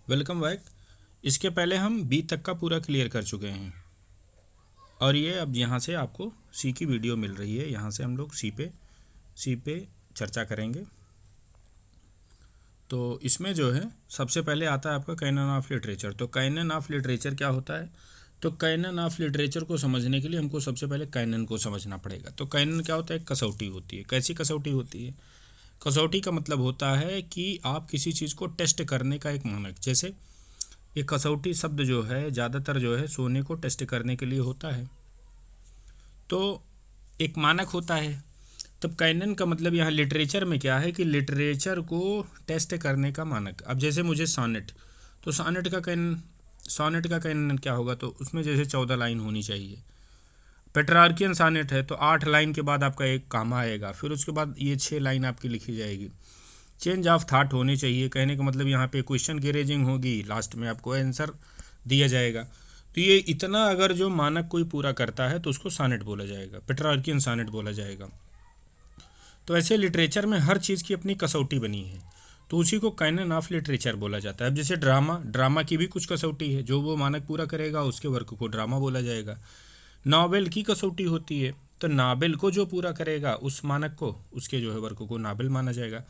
Welcome back. इसके पहले हम बी तक का पूरा क्लियर कर चुके हैं और ये अब यहाँ से आपको सी की वीडियो मिल रही है। यहाँ से हम लोग सी पे चर्चा करेंगे। तो इसमें जो है सबसे पहले आता है आपका कैनन ऑफ लिटरेचर। तो कैनन ऑफ लिटरेचर क्या होता है? तो कैनन ऑफ लिटरेचर को समझने के लिए हमको सबसे पहले कैनन को समझना पड़ेगा। तो कैनन क्या होता है? एक कसौटी होती है। कैसी कसौटी होती है? कसौटी का मतलब होता है कि आप किसी चीज़ को टेस्ट करने का एक मानक। जैसे ये कसौटी शब्द जो है ज़्यादातर जो है सोने को टेस्ट करने के लिए होता है, तो एक मानक होता है। तब कैनन का मतलब यहाँ लिटरेचर में क्या है कि लिटरेचर को टेस्ट करने का मानक। अब जैसे मुझे सॉनेट, तो सॉनेट का कैनन क्या होगा? तो उसमें जैसे 14 लाइन होनी चाहिए। पेट्रार्कियन सॉनेट है तो 8 लाइन के बाद आपका एक कामा आएगा, फिर उसके बाद ये 6 लाइन आपकी लिखी जाएगी। चेंज ऑफ थाट होने चाहिए। कहने का मतलब यहाँ पे क्वेश्चन की रेजिंग होगी, लास्ट में आपको आंसर दिया जाएगा। तो ये इतना अगर जो मानक कोई पूरा करता है तो उसको सॉनेट बोला जाएगा, पेट्रार्कियन सॉनेट बोला जाएगा। तो ऐसे लिटरेचर में हर चीज़ की अपनी कसौटी बनी है, तो उसी को कैनन ऑफ लिटरेचर बोला जाता है। अब जैसे ड्रामा की भी कुछ कसौटी है, जो वो मानक पूरा करेगा उसके वर्क को ड्रामा बोला जाएगा। नावल की कसौटी होती है, तो नावल को जो पूरा करेगा उस मानक को, उसके जो है वर्क को नावल माना जाएगा।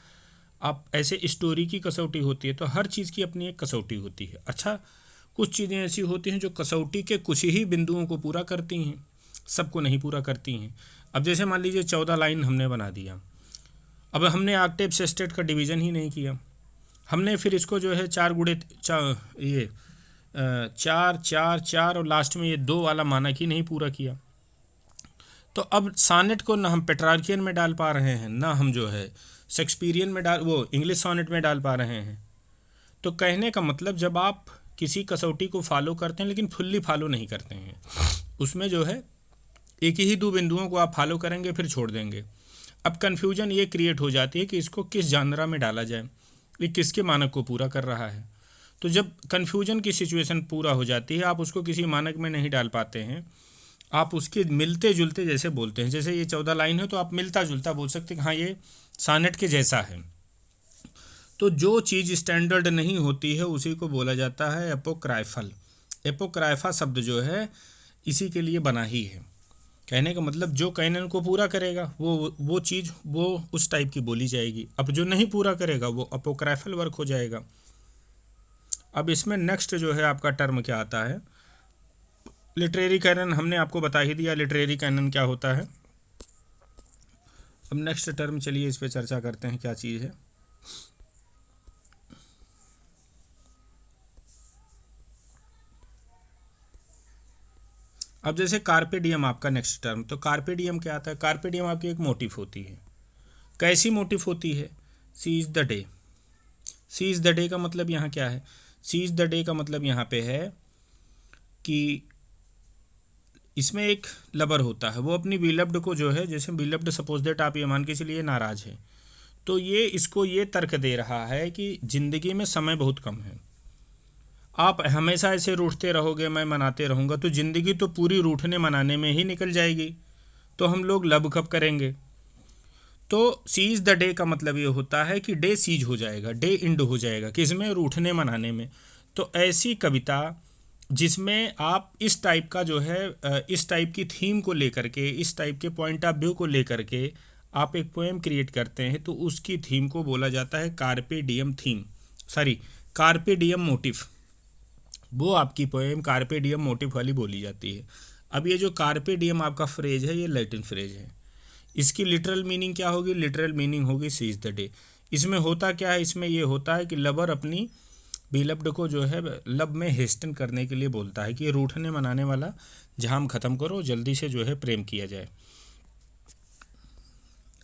आप ऐसे स्टोरी की कसौटी होती है, तो हर चीज़ की अपनी एक कसौटी होती है। अच्छा, कुछ चीज़ें ऐसी होती हैं जो कसौटी के कुछ ही बिंदुओं को पूरा करती हैं, सबको नहीं पूरा करती हैं। अब जैसे मान लीजिए 14 लाइन हमने बना दिया, अब हमने ऑक्टेव सेस्टेट का डिवीज़न ही नहीं किया। हमने फिर इसको जो है 4 गुणे ये 4 4 4 और लास्ट में ये 2 वाला मानक ही नहीं पूरा किया। तो अब सॉनेट को ना हम पेट्रार्कियन में डाल पा रहे हैं, ना हम जो है शेक्सपियरियन में इंग्लिश सॉनेट में डाल पा रहे हैं। तो कहने का मतलब जब आप किसी कसौटी को फॉलो करते हैं लेकिन फुल्ली फॉलो नहीं करते हैं, उसमें जो है एक ही 2 बिंदुओं को आप फॉलो करेंगे फिर छोड़ देंगे। अब कन्फ्यूजन ये क्रिएट हो जाती है कि इसको किस जानरा में डाला जाए, ये किसके मानक को पूरा कर रहा है। तो जब कन्फ्यूजन की सिचुएशन पूरा हो जाती है, आप उसको किसी मानक में नहीं डाल पाते हैं, आप उसके मिलते जुलते जैसे बोलते हैं। जैसे ये 14 लाइन है तो आप मिलता जुलता बोल सकते हैं, हाँ ये सॉनेट के जैसा है। तो जो चीज़ स्टैंडर्ड नहीं होती है उसी को बोला जाता है एपोक्राइफल। एपोक्राइफा शब्द जो है इसी के लिए बना ही है। कहने का मतलब जो कैनन को पूरा करेगा वो चीज़ वो उस टाइप की बोली जाएगी। अब जो नहीं पूरा करेगा वो अपोक्राइफल वर्क हो जाएगा। अब इसमें नेक्स्ट जो है आपका टर्म क्या आता है? लिटरेरी कैनन हमने आपको बता ही दिया, लिटरेरी कैनन क्या होता है। अब नेक्स्ट टर्म चलिए इस पर चर्चा करते हैं क्या चीज़ है। अब जैसे कार्पे डियम आपका नेक्स्ट टर्म, तो कार्पे डियम क्या आता है? कार्पे डियम आपकी एक मोटिव होती है। कैसी मोटिव होती है? Seize the day. Seize the day का मतलब यहाँ क्या है? सी इज़ द डे का मतलब यहाँ पे है कि इसमें एक लवर होता है, वो अपनी बिलव्ड को जो है, जैसे बिलव्ड सपोज दैट आप ये मान के चलिए नाराज़ है, तो ये इसको ये तर्क दे रहा है कि ज़िंदगी में समय बहुत कम है, आप हमेशा ऐसे रूठते रहोगे, मैं मनाते रहूँगा, तो ज़िंदगी तो पूरी रूठने मनाने में ही निकल जाएगी, तो हम लोग लब कब करेंगे? तो सीज द डे का मतलब ये होता है कि डे सीज हो जाएगा, डे इंड हो जाएगा, किसमें? रूठने मनाने में। तो ऐसी कविता जिसमें आप इस टाइप का जो है इस टाइप की थीम को लेकर के, इस टाइप के पॉइंट ऑफ व्यू को लेकर के आप एक पोएम क्रिएट करते हैं, तो उसकी थीम को बोला जाता है carpe diem theme, sorry carpe diem motive. वो आपकी पोएम कार्पे डियम मोटिव वाली बोली जाती है। अब ये जो कार्पे डियम आपका फ्रेज है ये लैटिन फ्रेज है। इसकी लिटरल मीनिंग क्या होगी? लिटरल मीनिंग होगी सीज द डे। इसमें होता क्या है? इसमें ये होता है कि लवर अपनी बिलव्ड को जो है लब में हेस्टन करने के लिए बोलता है कि ये रूठने मनाने वाला झाम ख़त्म करो, जल्दी से जो है प्रेम किया जाए।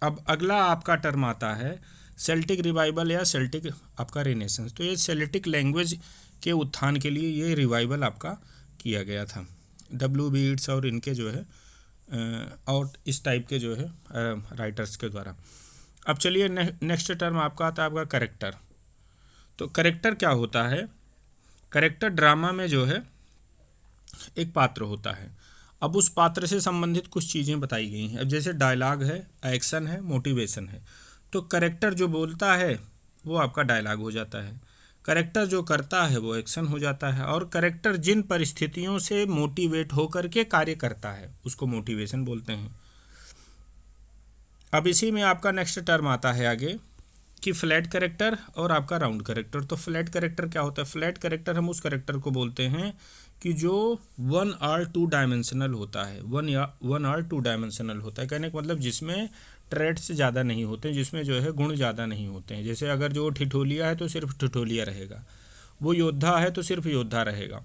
अब अगला आपका टर्म आता है सेल्टिक रिवाइवल या सेल्टिक आपका रिनेसेंस। तो ये सेल्टिक लैंग्वेज के उत्थान के लिए ये रिवाइवल आपका किया गया था, डब्ल्यू बीट्स और इनके जो है और इस टाइप के जो है राइटर्स के द्वारा। अब चलिए नेक्स्ट टर्म आपका आता है आपका करेक्टर। तो करेक्टर क्या होता है? करेक्टर ड्रामा में जो है एक पात्र होता है। अब उस पात्र से संबंधित कुछ चीज़ें बताई गई हैं। अब जैसे डायलॉग है, एक्शन है, मोटिवेशन है, तो करेक्टर जो बोलता है वो आपका डायलॉग हो जाता है। करेक्टर जो करता है वो एक्शन हो जाता है, और करेक्टर जिन परिस्थितियों से मोटिवेट होकर के कार्य करता है उसको मोटिवेशन बोलते हैं। अब इसी में आपका नेक्स्ट टर्म आता है आगे कि फ्लैट करेक्टर और आपका राउंड करेक्टर। तो फ्लैट करेक्टर क्या होता है? फ्लैट करेक्टर हम उस करेक्टर को बोलते हैं कि जो 1 और 2 डायमेंशनल होता है, 1 और 2 डायमेंशनल होता है। कहने का मतलब जिसमें ट्रेड्स ज़्यादा नहीं होते, जिसमें जो है गुण ज़्यादा नहीं होते हैं। जैसे अगर जो ठिठोलिया है तो सिर्फ ठिठोलिया रहेगा, वो योद्धा है तो सिर्फ योद्धा रहेगा,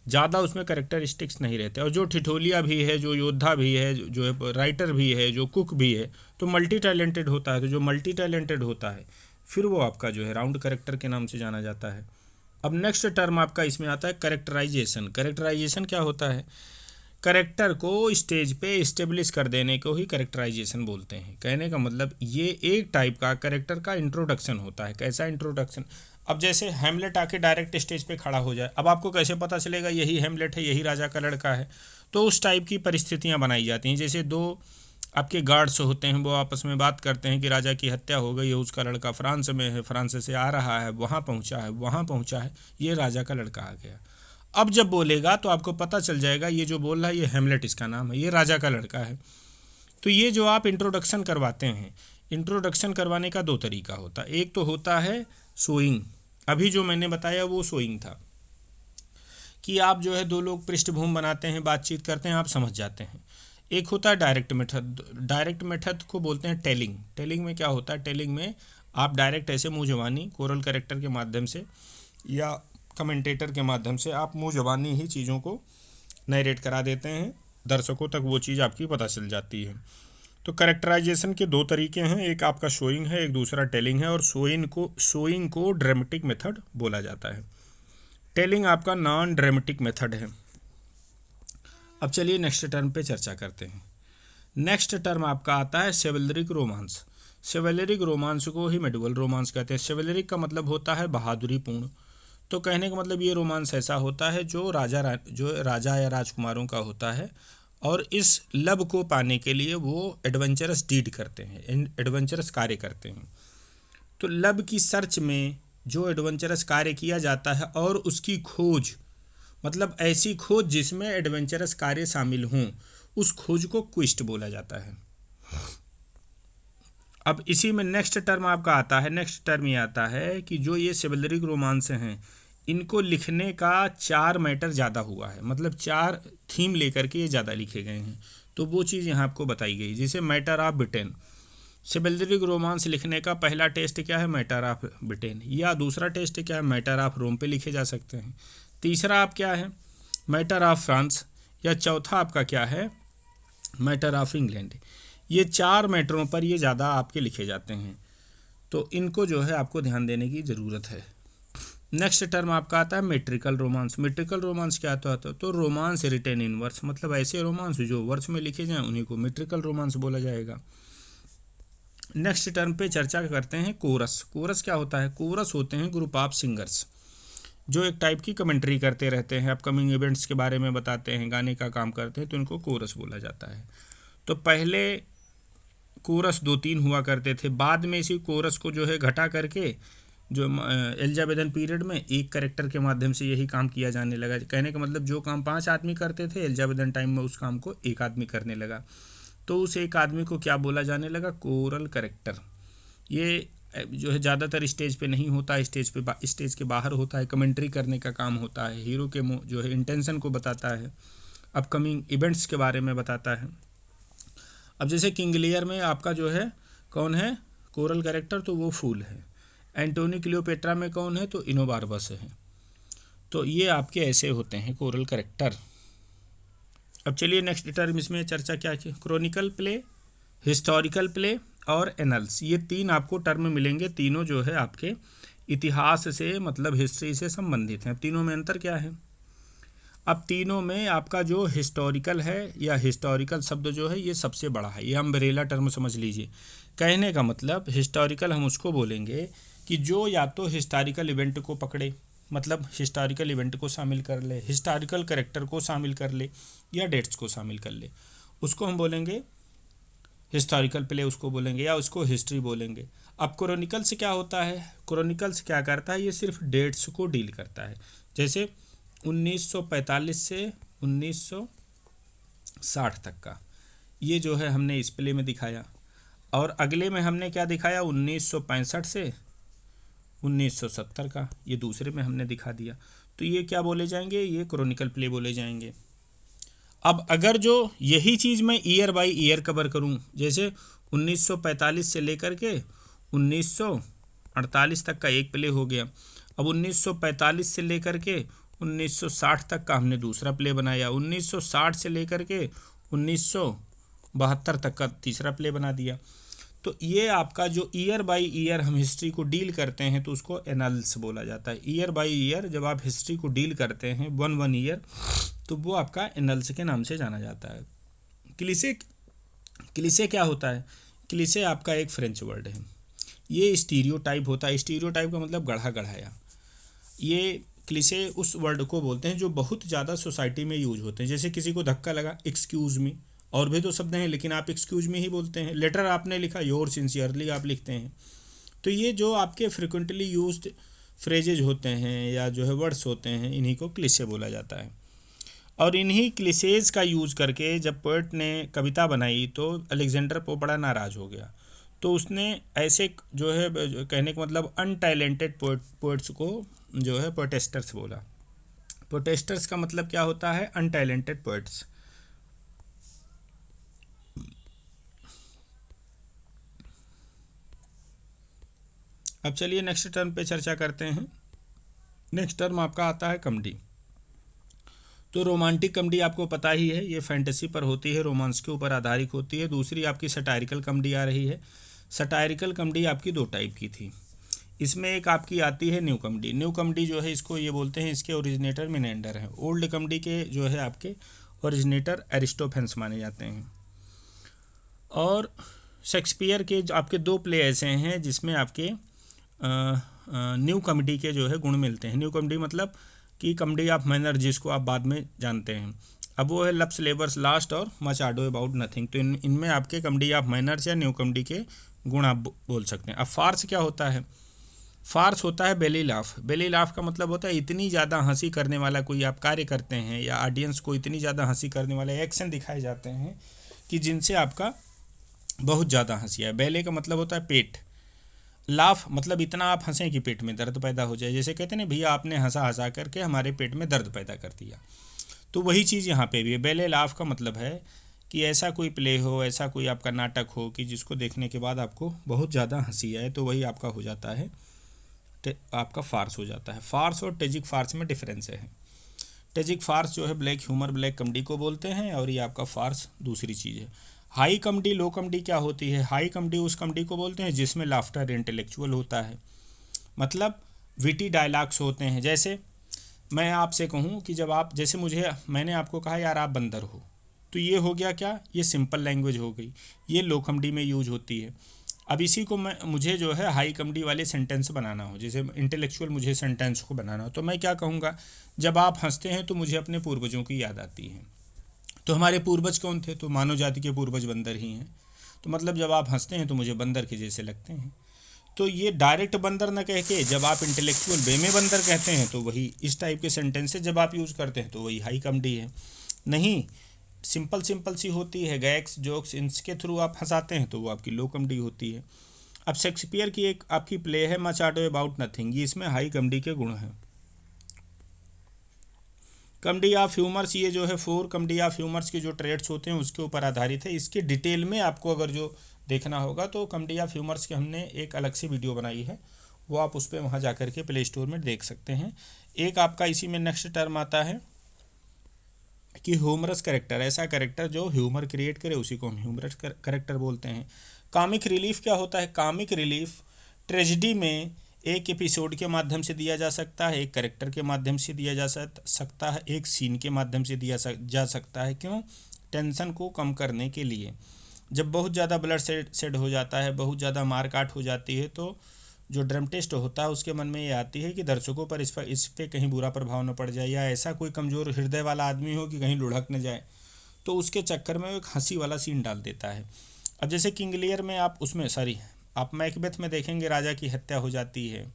ज़्यादा उसमें करेक्टरिस्टिक्स नहीं रहते। और जो ठिठोलिया भी है, जो योद्धा भी है, जो है राइटर भी है, जो कुक भी है, तो मल्टी टैलेंटेड होता है। तो जो मल्टी टैलेंटेड होता है फिर वो आपका जो है राउंड करेक्टर के नाम से जाना जाता है। अब नेक्स्ट टर्म आपका इसमें आता है करेक्टराइजेशन। करेक्टराइजेशन क्या होता है? करेक्टर को स्टेज पे इस्टेब्लिश कर देने को ही करेक्टराइजेशन बोलते हैं। कहने का मतलब ये एक टाइप का करेक्टर का इंट्रोडक्शन होता है। कैसा इंट्रोडक्शन? अब जैसे हैमलेट आके डायरेक्ट स्टेज पे खड़ा हो जाए, अब आपको कैसे पता चलेगा यही हैमलेट है, यही राजा का लड़का है? तो उस टाइप की परिस्थितियाँ बनाई जाती हैं। जैसे दो आपके गार्ड्स होते हैं, वो आपस में बात करते हैं कि राजा की हत्या हो गई है, उसका लड़का फ्रांस में है, फ्रांस से आ रहा है, वहाँ पहुँचा है, वहाँ पहुँचा है, ये राजा का लड़का आ गया। अब जब बोलेगा तो आपको पता चल जाएगा ये जो बोल रहा है ये हैमलेट इसका नाम है, ये राजा का लड़का है। तो ये जो आप इंट्रोडक्शन करवाते हैं, इंट्रोडक्शन करवाने का 2 तरीका होता है। एक तो होता है शोइंग, अभी जो मैंने बताया वो शोइंग था कि आप जो है 2 लोग पृष्ठभूमि बनाते हैं, बातचीत करते हैं, आप समझ जाते हैं। एक होता है डायरेक्ट मेथड। डायरेक्ट मेथड को बोलते हैं टेलिंग। टेलिंग में क्या होता है? टेलिंग में आप डायरेक्ट ऐसे मुँह ज़बानी कोरल कैरेक्टर के माध्यम से या कमेंटेटर के माध्यम से आप मुँह ज़बानी ही चीज़ों को नरेट करा देते हैं, दर्शकों तक वो चीज़ आपकी पता चल जाती है। तो कैरेक्टराइजेशन के 2 तरीके हैं, एक आपका शोइंग है, एक दूसरा टेलिंग है। और शोइंग को ड्रामेटिक मेथड बोला जाता है, टेलिंग आपका नॉन ड्रामेटिक मेथड है। अब चलिए नेक्स्ट टर्म पे चर्चा करते हैं। नेक्स्ट टर्म आपका आता है शेवलरिक रोमांस। शेवलरिक रोमांस को ही मेडिवल रोमांस कहते हैं। शेवलरिक का मतलब होता है बहादुरी पूर्ण। तो कहने का मतलब ये रोमांस ऐसा होता है जो राजा या राजकुमारों का होता है, और इस लव को पाने के लिए वो एडवेंचरस डीड करते हैं, एडवेंचरस कार्य करते हैं। तो लव की सर्च में जो एडवेंचरस कार्य किया जाता है और उसकी खोज, मतलब ऐसी खोज जिसमें एडवेंचरस कार्य शामिल हों, उस खोज को क्विस्ट बोला जाता है। अब इसी में नेक्स्ट टर्म आपका आता है, नेक्स्ट टर्म ये आता है कि जो ये शेवलरिक रोमांस हैं इनको लिखने का 4 मैटर ज़्यादा हुआ है, मतलब 4 थीम लेकर के ये ज़्यादा लिखे गए हैं। तो वो चीज़ यहाँ आपको बताई गई, जैसे मैटर ऑफ ब्रिटेन। शेवलरिक रोमांस लिखने का पहला टेस्ट क्या है? Matter of Britain. या दूसरा टेस्ट क्या है? मैटर ऑफ रोम पे लिखे जा सकते हैं। तीसरा आप क्या है? Matter of France. या चौथा आपका क्या है? Matter of England. ये 4 मैटरों पर ये ज़्यादा आपके लिखे जाते हैं, तो इनको जो है आपको ध्यान देने की ज़रूरत है। नेक्स्ट टर्म आपका आता है मेट्रिकल रोमांस। मेट्रिकल रोमांस क्या होता है? तो रोमांस रिटेन इन वर्स, मतलब ऐसे रोमांस जो वर्स में लिखे जाएं उन्हीं को मेट्रिकल रोमांस बोला जाएगा। नेक्स्ट टर्म पे चर्चा करते हैं कोरस। कोरस क्या होता है? कोरस होते हैं ग्रुप ऑफ सिंगर्स जो एक टाइप की कमेंट्री करते रहते हैं, अपकमिंग इवेंट्स के बारे में बताते हैं, गाने का काम करते हैं, तो इनको कोरस बोला जाता है। तो पहले कोरस 2-3 हुआ करते थे, बाद में इसी कोरस को जो है घटा करके जो एलिजाबेथन पीरियड में एक कैरेक्टर के माध्यम से यही काम किया जाने लगा। कहने का मतलब जो काम 5 आदमी करते थे एलिजाबेथन टाइम में, उस काम को एक आदमी करने लगा। तो उस एक आदमी को क्या बोला जाने लगा? Coral character. ये जो है ज़्यादातर स्टेज पे नहीं होता, स्टेज के बाहर होता है, कमेंट्री करने का काम होता है, हीरो के जो है इंटेंशन को बताता है, अपकमिंग इवेंट्स के बारे में बताता है। अब जैसे किंग लियर में आपका जो है कौन है कोरल कैरेक्टर? तो वो फूल है। एंटोनी क्लियोपेट्रा में कौन है? तो इनोबार्बस है। तो ये आपके ऐसे होते हैं कोरल कैरेक्टर। अब चलिए नेक्स्ट टर्म इसमें चर्चा क्या की? क्रोनिकल प्ले, हिस्टोरिकल प्ले और एनल्स। ये 3 आपको टर्म मिलेंगे, तीनों जो है आपके इतिहास से मतलब हिस्ट्री से संबंधित हैं। तीनों में अंतर क्या है? अब तीनों में आपका जो हिस्टोरिकल है या हिस्टोरिकल शब्द जो है ये सबसे बड़ा है, ये अम्ब्रेला टर्म समझ लीजिए। कहने का मतलब हिस्टोरिकल हम उसको बोलेंगे कि जो या तो हिस्टोरिकल इवेंट को पकड़े, मतलब हिस्टोरिकल इवेंट को शामिल कर ले, हिस्टोरिकल कैरेक्टर को शामिल कर ले या डेट्स को शामिल कर ले, उसको हम बोलेंगे हिस्टोरिकल प्ले उसको बोलेंगे या उसको हिस्ट्री बोलेंगे। अब क्रॉनिकल्स क्या होता है, क्रॉनिकल्स क्या करता है, ये सिर्फ डेट्स को डील करता है। जैसे 1945 से 1960 तक का ये जो है हमने इस प्ले में दिखाया, और अगले में हमने क्या दिखाया 1965 से 1970 का, ये दूसरे में हमने दिखा दिया। तो ये क्या बोले जाएंगे, ये क्रॉनिकल प्ले बोले जाएंगे। अब अगर जो यही चीज़ मैं ईयर बाय ईयर कवर करूं, जैसे 1945 से लेकर के 1948 तक का एक प्ले हो गया, अब 1945 से लेकर के 1960 तक का हमने दूसरा प्ले बनाया, 1960 से लेकर के 1972 तक का तीसरा प्ले बना दिया। तो ये आपका जो ईयर बाय ईयर हम हिस्ट्री को डील करते हैं तो उसको एनालिसिस बोला जाता है। ईयर बाय ईयर जब आप हिस्ट्री को डील करते हैं वन ईयर, तो वो आपका एनालिसिस के नाम से जाना जाता है। क्लिशे क्या होता है, क्लिशे आपका एक फ्रेंच वर्ड है, ये स्टीरियोटाइप होता है। स्टीरियोटाइप का मतलब गढ़ा गढ़ाया। ये क्लिशे उस वर्ड को बोलते हैं जो बहुत ज़्यादा सोसाइटी में यूज होते हैं। जैसे किसी को धक्का लगा, एक्सक्यूज़ मी, और भी तो शब्द हैं लेकिन आप एक्सक्यूज़ मी ही बोलते हैं। लेटर आपने लिखा, योर सिंसियरली आप लिखते हैं। तो ये जो आपके फ्रिक्वेंटली यूज्ड फ्रेजेज होते हैं या जो है वर्ड्स होते हैं, इन्हीं को क्लिशे बोला जाता है। और इन्हीं क्लिशेज का यूज़ करके जब पोएट ने कविता बनाई तो अलेक्जेंडर पोप बड़ा नाराज़ हो गया। तो उसने ऐसे जो है कहने का मतलब अनटैलेंटेड पोएट्स को जो है प्रोटेस्टर्स बोला। प्रोटेस्टर्स का मतलब क्या होता है, अनटैलेंटेड पोएट्स। अब चलिए नेक्स्ट टर्म पे चर्चा करते हैं। नेक्स्ट टर्म आपका आता है कॉमेडी। तो रोमांटिक कॉमेडी आपको पता ही है, ये फैंटेसी पर होती है, रोमांस के ऊपर आधारित होती है। दूसरी आपकी सटायरिकल कॉमेडी आ रही है। सटायरिकल कॉमेडी आपकी दो टाइप की थी। इसमें एक आपकी आती है न्यू कॉमेडी। न्यू कॉमेडी जो है इसको ये बोलते हैं, इसके ओरिजिनेटर मिनेंडर हैं। ओल्ड कॉमेडी के जो है आपके ओरिजिनेटर एरिस्टोफेंस माने जाते हैं। और शेक्सपियर के जो आपके दो प्ले ऐसे हैं जिसमें आपके न्यू कॉमेडी के जो है गुण मिलते हैं। न्यू कॉमेडी मतलब कि कॉमेडी ऑफ मैनर, जिसको आप बाद में जानते हैं। अब वो है लव्स लेबर्स लास्ट और मच आडो अबाउट नथिंग। तो इनमें आपके कॉमेडी ऑफ मैनर्स या न्यू कॉमेडी के गुण आप बोल सकते हैं। अब फार्स क्या होता है, फार्स होता है बेली लाफ। बेली लाफ का मतलब होता है इतनी ज़्यादा हंसी करने वाला कोई आप कार्य करते हैं या ऑडियंस को इतनी ज़्यादा हंसी करने वाले एक्शन दिखाए जाते हैं कि जिनसे आपका बहुत ज़्यादा हंसी आए। बेले का मतलब होता है पेट, लाफ मतलब इतना आप हंसें कि पेट में दर्द पैदा हो जाए। जैसे कहते हैं ना, भैया आपने हंसा हंसा करके हमारे पेट में दर्द पैदा कर दिया। तो वही चीज़ यहाँ पे भी है। बेले लाफ का मतलब है कि ऐसा कोई प्ले हो, ऐसा कोई आपका नाटक हो कि जिसको देखने के बाद आपको बहुत ज़्यादा हंसी आए, तो वही आपका हो जाता है, आपका फार्स हो जाता है। फार्स और ट्रेजिक फार्स में डिफरेंस है। ट्रेजिक फार्स जो है ब्लैक ह्यूमर, ब्लैक कॉमेडी को बोलते हैं, और ये आपका फार्स दूसरी चीज़ है। हाई कॉमेडी, लो कॉमेडी क्या होती है, हाई कॉमेडी उस कॉमेडी को बोलते हैं जिसमें लाफ्टर इंटेलेक्चुअल होता है, मतलब विटी डायलॉग्स होते हैं। जैसे मैं आपसे कहूँ कि जब आप, जैसे मैंने आपको कहा यार आप बंदर हो, तो ये हो गया क्या, ये सिंपल लैंग्वेज हो गई, ये लो कॉमेडी में यूज होती है। अब इसी को मुझे जो है हाई कॉमेडी वाले सेंटेंस बनाना हो, जैसे इंटेलेक्चुअल मुझे सेंटेंस को बनाना हो, तो मैं क्या कहूँगा, जब आप हंसते हैं तो मुझे अपने पूर्वजों की याद आती है। तो हमारे पूर्वज कौन थे, तो मानव जाति के पूर्वज बंदर ही हैं। तो मतलब जब आप हंसते हैं तो मुझे बंदर के जैसे लगते हैं। तो ये डायरेक्ट बंदर न कह के जब आप इंटेलेक्चुअल वे में बंदर कहते हैं तो वही इस टाइप के सेंटेंसेस जब आप यूज़ करते हैं तो वही हाई कॉमेडी है। नहीं, सिंपल सी होती है, गैग्स जोक्स इनके थ्रू आप हंसाते हैं तो वो आपकी लो कॉमेडी होती है। अब शेक्सपियर की एक आपकी प्ले है मच आडो अबाउट नथिंग, ये इसमें हाई कॉमेडी के गुण हैं। कॉमेडी ऑफ ह्यूमर्स, ये जो है 4 कॉमेडी ऑफ ह्यूमर्स के जो ट्रेड्स होते हैं उसके ऊपर आधारित है। इसके डिटेल में आपको अगर जो देखना होगा तो कॉमेडी ऑफ ह्यूमर्स के हमने एक अलग से वीडियो बनाई है, वो आप उस पर वहाँ जा कर के प्ले स्टोर में देख सकते हैं। एक आपका इसी में नेक्स्ट टर्म आता है कि ह्यूमरस कैरेक्टर, ऐसा कैरेक्टर जो ह्यूमर क्रिएट करे उसी को हम ह्यूमरस कैरेक्टर बोलते हैं। कॉमिक रिलीफ क्या होता है, कॉमिक रिलीफ ट्रेजेडी में एक एपिसोड के माध्यम से दिया जा सकता है, एक कैरेक्टर के माध्यम से दिया जा सकता है, एक सीन के माध्यम से दिया जा सकता है। क्यों, टेंशन को कम करने के लिए। जब बहुत ज़्यादा ब्लड शेड हो जाता है, बहुत ज़्यादा मारकाट हो जाती है, तो जो ड्रामेटिस्ट होता है उसके मन में ये आती है कि दर्शकों पर इस पर कहीं बुरा प्रभाव न पड़ जाए, या ऐसा कोई कमज़ोर हृदय वाला आदमी हो कि कहीं लुढ़क न जाए, तो उसके चक्कर में वो एक हंसी वाला सीन डाल देता है। अब जैसे किंग लियर में आप उसमें आप मैकबेथ में देखेंगे राजा की हत्या हो जाती है,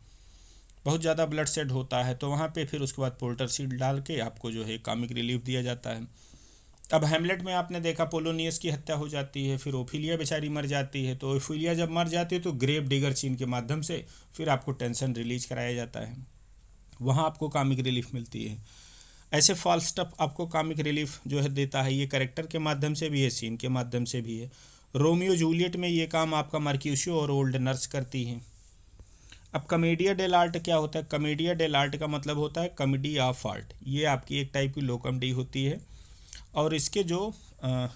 बहुत ज़्यादा ब्लड शेड होता है, तो वहाँ पे फिर उसके बाद पोल्टर सील डाल के आपको जो है कॉमिक रिलीफ दिया जाता है। अब हेमलेट में आपने देखा पोलोनियस की हत्या हो जाती है, फिर ओफिलिया बेचारी मर जाती है, तो ओफिलिया जब मर जाती है तो ग्रेव डिगर सीन के माध्यम से फिर आपको टेंशन रिलीज कराया जाता है, वहाँ आपको कॉमिक रिलीफ मिलती है। ऐसे फाल्स्टफ आपको कॉमिक रिलीफ जो है देता है, ये कैरेक्टर के माध्यम से भी है, सीन के माध्यम से भी है। रोमियो जूलियट में ये काम आपका मर्क्यूशियो और ओल्ड नर्स करती हैं। अब कमेडिया डेल आर्ट क्या होता है? कमेडिया डेल आर्ट का मतलब होता है कॉमेडी ऑफ आर्ट। ये आपकी एक टाइप की लो कॉमेडी होती है, और इसके जो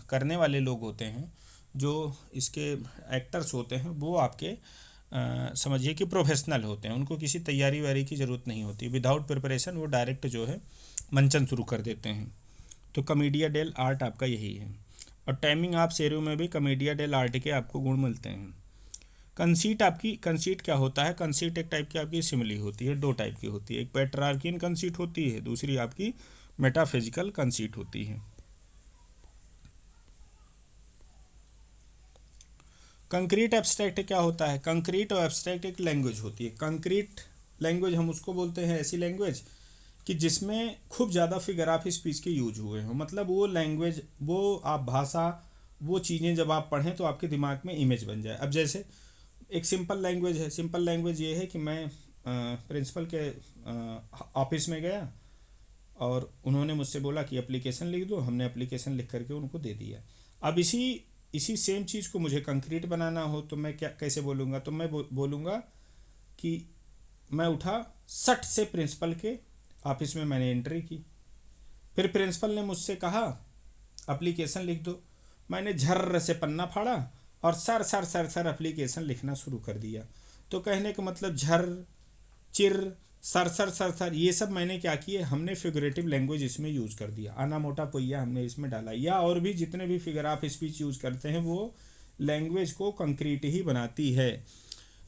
करने वाले लोग होते हैं, जो इसके एक्टर्स होते हैं, वो आपके समझिए कि प्रोफेशनल होते हैं, उनको किसी तैयारी वारी की ज़रूरत नहीं होती, विदाउट प्रिपरेशन वो डायरेक्ट जो है मंचन शुरू कर देते हैं। तो कमेडिया डेल आर्ट आपका यही है। और टाइमिंग ऑफ शेरो में भी कमेडिया डेल आर्ट के आपको गुण मिलते हैं। कंसीट आपकी, कंसीट क्या होता है? कंसीट एक टाइप की आपकी सिमिली होती है, दो टाइप की होती है, एक पेट्रार्कियन कंसीट होती है, दूसरी आपकी मेटाफिजिकल कंसीट होती है। कंक्रीट एब्स्ट्रैक्ट क्या होता है? कंक्रीट और एब्स्ट्रैक्ट एक लैंग्वेज होती है। कंक्रीट लैंग्वेज हम उसको बोलते हैं ऐसी लैंग्वेज कि जिसमें खूब ज़्यादा फिगर ऑफ स्पीच के यूज हुए हों, मतलब वो लैंग्वेज, वो आप भाषा, वो चीज़ें जब आप पढ़ें तो आपके दिमाग में इमेज बन जाए। अब जैसे एक सिंपल लैंग्वेज है, सिंपल लैंग्वेज ये है कि मैं प्रिंसिपल के ऑफिस में गया और उन्होंने मुझसे बोला कि एप्लीकेशन लिख दो, हमने एप्लीकेशन लिख करके उनको दे दिया। अब इसी सेम चीज़ को मुझे कंक्रीट बनाना हो तो मैं क्या कैसे बोलूँगा? तो मैं बोलूँगा कि मैं उठा, सट से प्रिंसिपल के ऑफिस में मैंने एंट्री की, फिर प्रिंसिपल ने मुझसे कहा एप्लीकेशन लिख दो, मैंने झर्र से पन्ना फाड़ा और sir sir sir sir application लिखना शुरू कर दिया। तो कहने का मतलब झर, चिर, सर सर सर सर, ये सब मैंने क्या किए, हमने फिगरेटिव लैंग्वेज इसमें यूज़ कर दिया, आना मोटा पोइया हमने इसमें डाला, या और भी जितने भी फिगर ऑफ स्पीच यूज़ करते हैं वो लैंग्वेज को कंक्रीट ही बनाती है।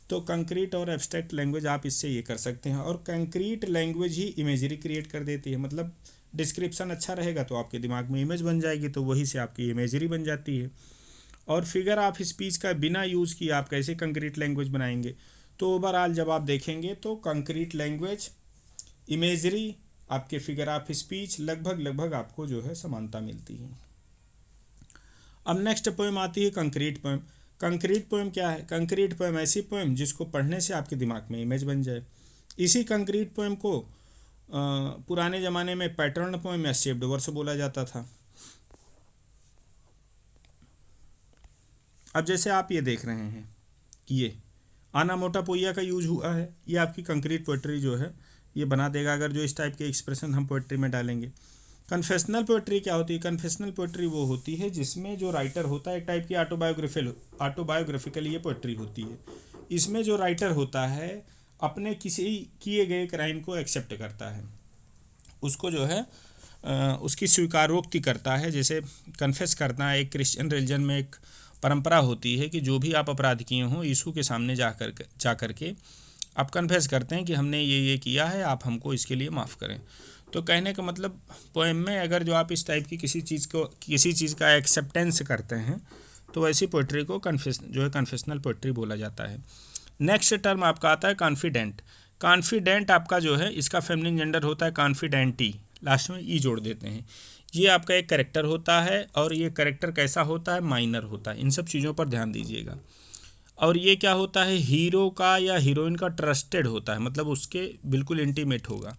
तो कंक्रीट और एब्स्ट्रैक्ट लैंग्वेज आप इससे ये कर सकते हैं। और कंक्रीट लैंग्वेज ही इमेजरी क्रिएट कर देती है, मतलब डिस्क्रिप्शन अच्छा रहेगा तो आपके दिमाग में इमेज बन जाएगी, तो वही से आपकी इमेजरी बन जाती है। और फिगर ऑफ स्पीच का बिना यूज़ किए आप कैसे कंक्रीट लैंग्वेज बनाएंगे? तो ओवरऑल जब आप देखेंगे तो कंक्रीट लैंग्वेज, इमेजरी, आपके फिगर ऑफ स्पीच लगभग आपको जो है समानता मिलती है। अब नेक्स्ट पोएम आती है कंक्रीट पोएम। कंक्रीट पोएम क्या है? कंक्रीट पोएम ऐसी पोएम जिसको पढ़ने से आपके दिमाग में इमेज बन जाए। इसी कंक्रीट पोएम को पुराने ज़माने में पैटर्न पोएम या शेप्ड वर्स बोला जाता था। अब जैसे आप ये देख रहे हैं, ये आना मोटा पोइया का यूज हुआ है, ये आपकी कंक्रीट पोएट्री जो है ये बना देगा अगर जो इस टाइप के एक्सप्रेशन हम पोएट्री में डालेंगे। कन्फेशनल पोएट्री क्या होती है? कन्फेशनल पोएट्री वो होती है जिसमें जो राइटर होता है एक टाइप की ऑटोबायोग्राफिकल ये पोएट्री होती है। इसमें जो राइटर होता है अपने किसी किए गए क्राइम को एक्सेप्ट करता है, उसको जो है उसकी स्वीकारोक्ति करता है। जैसे कन्फेस करना, एक क्रिश्चियन रिलीजन में एक परंपरा होती है कि जो भी आप अपराध किए हों यीशु के सामने जा कर के आप कन्फेस करते हैं कि हमने ये किया है, आप हमको इसके लिए माफ़ करें। तो कहने का मतलब पोएम में अगर जो आप इस टाइप की किसी चीज़ का एक्सेप्टेंस करते हैं तो ऐसी पोइट्री को कन्फेशनल पोइट्री बोला जाता है। नेक्स्ट टर्म आपका आता है कॉन्फिडेंट। कॉन्फिडेंट आपका जो है इसका फेमिनिन जेंडर होता है कॉन्फिडेंटी, लास्ट में ई जोड़ देते हैं। ये आपका एक कैरेक्टर होता है और ये कैरेक्टर कैसा होता है? माइनर होता है। इन सब चीज़ों पर ध्यान दीजिएगा। और ये क्या होता है? हीरो का या हीरोइन का ट्रस्टेड होता है, मतलब उसके बिल्कुल इंटीमेट होगा।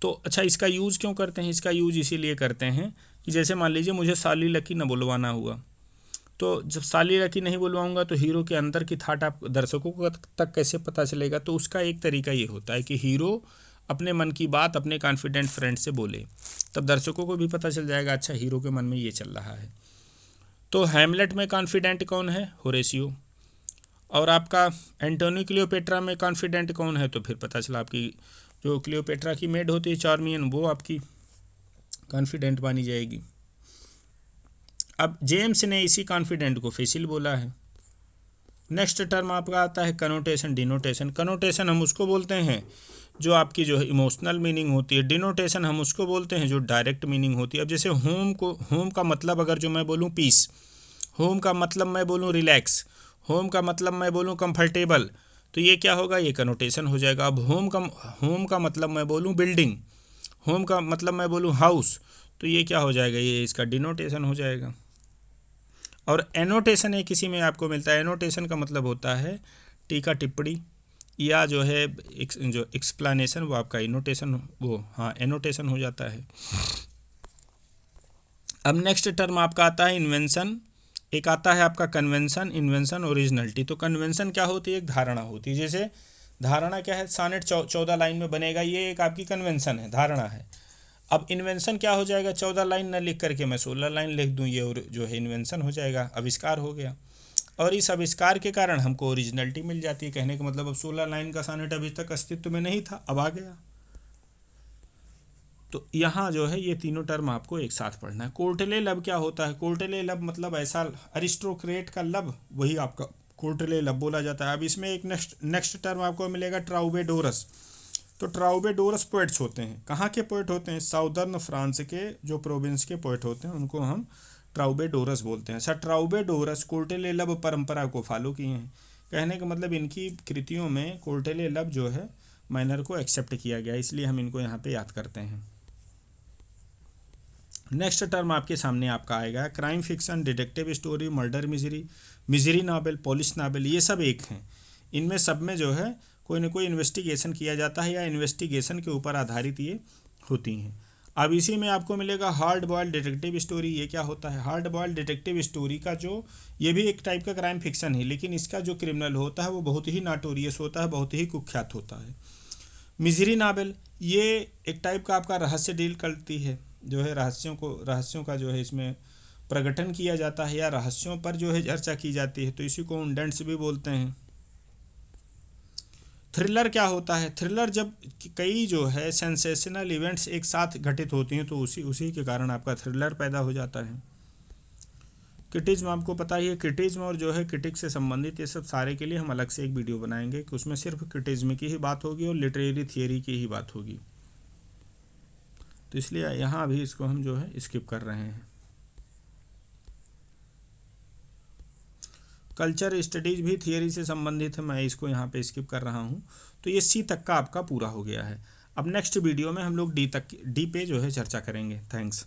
तो अच्छा, इसका यूज़ क्यों करते हैं? इसका यूज़ इसीलिए करते हैं कि जैसे मान लीजिए मुझे साली लकी न बुलवाना हुआ, तो जब साली लकी नहीं बुलवाऊंगा तो हीरो के अंदर की थाट आप दर्शकों को तक कैसे पता चलेगा? तो उसका एक तरीका ये होता है कि हीरो अपने मन की बात अपने कॉन्फिडेंट फ्रेंड से बोले, तब दर्शकों को भी पता चल जाएगा अच्छा हीरो के मन में ये चल रहा है। तो हैमलेट में कॉन्फिडेंट कौन है? होरेसियो। और आपका एंटोनी क्लियोपेट्रा में कॉन्फिडेंट कौन है? तो फिर पता चला आपकी जो क्लियोपेट्रा की मेड होती है चार्मियन, वो आपकी कॉन्फिडेंट मानी जाएगी। अब जेम्स ने इसी कॉन्फिडेंट को फेसिल बोला है। नेक्स्ट टर्म आपका आता है कनोटेशन डिनोटेशन। कनोटेशन हम उसको बोलते हैं जो आपकी जो है इमोशनल मीनिंग होती है, डिनोटेशन हम उसको बोलते हैं जो डायरेक्ट मीनिंग होती है। अब जैसे होम का मतलब अगर जो मैं बोलूँ पीस, होम का मतलब मैं बोलूँ रिलैक्स, होम का मतलब मैं बोलूँ कंफर्टेबल, तो ये क्या होगा, ये कनोटेशन हो जाएगा। अब होम का मतलब मैं बोलूँ बिल्डिंग, होम का मतलब मैं बोलूँ हाउस, तो ये क्या हो जाएगा, ये इसका डिनोटेशन हो जाएगा। और एनोटेशन एक किसी में आपको मिलता है, एनोटेशन का मतलब होता है टीका टिप्पणी या जो है जो एक्सप्लेनेशन, वो आपका इनोटेशन, वो हाँ एनोटेशन हो जाता है। अब नेक्स्ट टर्म आपका आता है इन्वेंशन, एक आता है आपका कन्वेंशन, इन्वेंशन, ओरिजिनलिटी। तो कन्वेंशन क्या होती है, एक धारणा होती है। जैसे धारणा क्या है, सानेट 14 लाइन में बनेगा, ये एक आपकी कन्वेंशन है, धारणा है। अब इन्वेंशन क्या हो जाएगा, 14 लाइन न लिख करके मैं 16 लाइन लिख दूँ, ये और जो है इन्वेंशन हो जाएगा, आविष्कार हो गया। और इस आविष्कार के कारण हमको ओरिजिनलिटी मिल जाती है। कहने का मतलब अब 16 लाइन का सानेट अभी तक अस्तित्व में नहीं था, अब आ गया। तो यहाँ जो है ये तीनों टर्म आपको एक साथ पढ़ना है। कोर्टेले लब क्या होता है, कोर्टेले लब मतलब ऐसा अरिस्टोक्रेट का लब, वही आपका कोर्टेले लब बोला जाता है। अब इसमें एक नेक्स्ट टर्म आपको मिलेगा ट्राउबेडोरस। तो ट्राउबेडोरस पोइट्स होते हैं, कहाँ के पोइट होते हैं, साउदर्न फ्रांस के जो प्रोविंस के पोइट होते हैं उनको हम ट्राउबेडोरस बोलते हैं। सर ट्राउबेडोरस कोर्टेले लब परंपरा को फॉलो किए हैं। कहने का मतलब इनकी कृतियों में कोर्टेले लब जो है मैनर को एक्सेप्ट किया गया, इसलिए हम इनको यहाँ पे याद करते हैं। नेक्स्ट टर्म आपके सामने आपका आएगा crime fiction, detective story, murder misery, misery novel, police novel, ये सब एक हैं। इनमें सब में जो है कोई ना कोई इन्वेस्टिगेशन किया जाता है या इन्वेस्टिगेशन के ऊपर आधारित ये होती हैं। अब इसी में आपको मिलेगा हार्ड बॉयल्ड डिटेक्टिव स्टोरी। ये क्या होता है, हार्ड बॉयल्ड डिटेक्टिव स्टोरी का जो, ये भी एक टाइप का क्राइम फिक्शन है, लेकिन इसका जो क्रिमिनल होता है वो बहुत ही नोटोरियस होता है, बहुत ही कुख्यात होता है। मिजरी नावल ये एक टाइप का आपका रहस्य डील करती है, जो है रहस्यों का जो है इसमें प्रकटन किया जाता है या रहस्यों पर जो है चर्चा की जाती है, तो इसी को उंडेंट्स भी बोलते हैं। थ्रिलर क्या होता है, थ्रिलर जब कई जो है सेंसेशनल इवेंट्स एक साथ घटित होती हैं तो उसी के कारण आपका थ्रिलर पैदा हो जाता है। क्रिटिज्म आपको पता ही है, क्रिटिज्म और जो है क्रिटिक से संबंधित ये सब सारे के लिए हम अलग से एक वीडियो बनाएंगे कि उसमें सिर्फ क्रिटिज्म की ही बात होगी और लिटरेरी थियरी की ही बात होगी, तो इसलिए यहाँ भी इसको हम जो है स्किप कर रहे हैं। कल्चर स्टडीज भी थियरी से संबंधित है, मैं इसको यहाँ पे स्किप कर रहा हूँ। तो ये सी तक का आपका पूरा हो गया है। अब नेक्स्ट वीडियो में हम लोग डी पे जो है चर्चा करेंगे। थैंक्स।